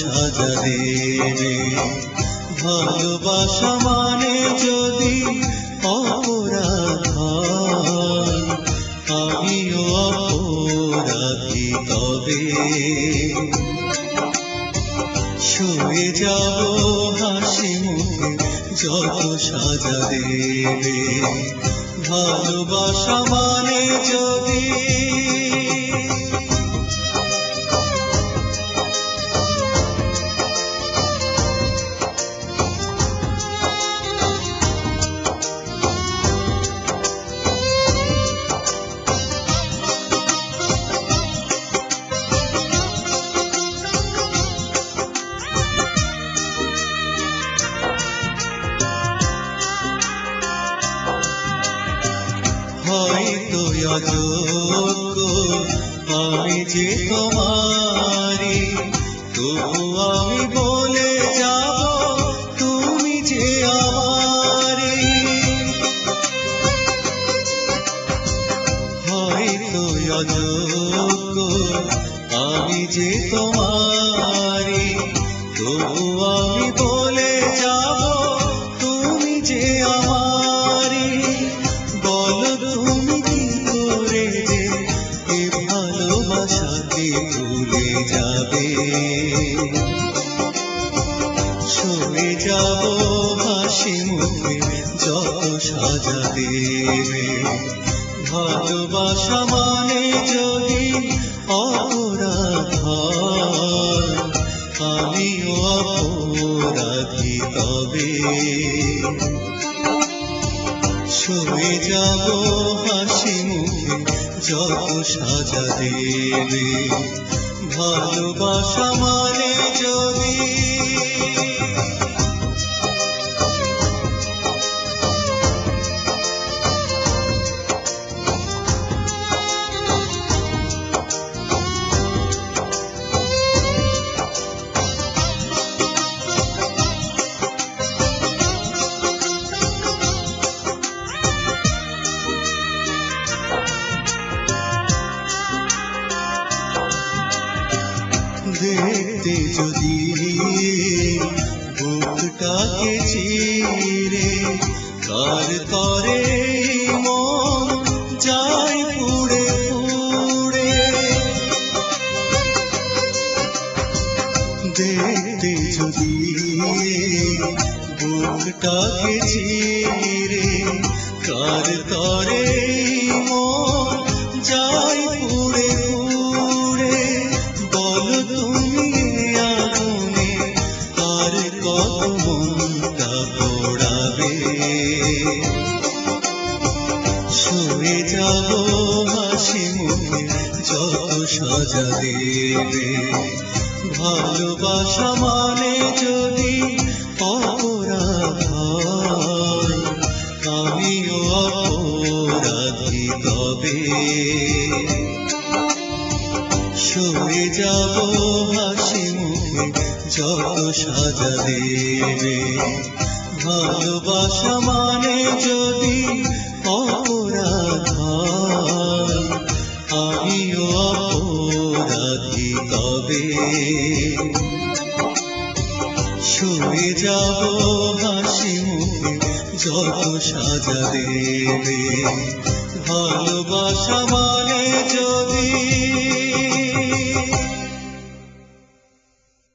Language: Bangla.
সাজা দেবে। ভালোবাসা মানে যদি অপরাধ হয়, আমিও অপরাধী তবে। শুয়ে যাব হাসি মুখে যত সাজা দেবে। ভালোবাসা মানে যদি হয়তো অযোগ্য আমি যে তোমারি, তবু আমি বলে যাব তুমি যে আমারি। হয়তো অযোগ্য আমি যে তোমারি, তবু আমি বলে যাব তুমি যে আমারি। বলো তুমি কি করে যে এ ভালোবাসাকে ভুলে যাবে। শুয়ে যাব হাসি মুখে যত সাজা দেবে। ভালোবাসা মানে যদি অপরাধ হয়, আমিও অপরাধী তবে। শুয়ে যাব হাসি মুখে যত সাজা দেবে। ভালোবাসা মানে যদি দেখতে যদি বুকটাকে চিরে কার তরে মন যায় পুড়ে পুড়ে। দেখতে যদি বুকটাকে চিরে কার তরে মন যায় পুড়ে পুড়ে। বলো তুমি আগুনে আর কত মনটা পোড়াবে। শুয়ে যাব হাসি মুখে যত সাজা দেবে। ভালোবাসা মানে যদি অপরাধ হয়, আমিও অপরাধী তবে। শুয়ে যাব হাসি মুখে যত সাজা দেবে। ভালোবাসা মানে যদি অপরাধ হয়, আমিও অপরাধী তবে। শুয়ে যাব হাসি মুখে যত সাজা দেবে। ভালোবাসা মানে যদি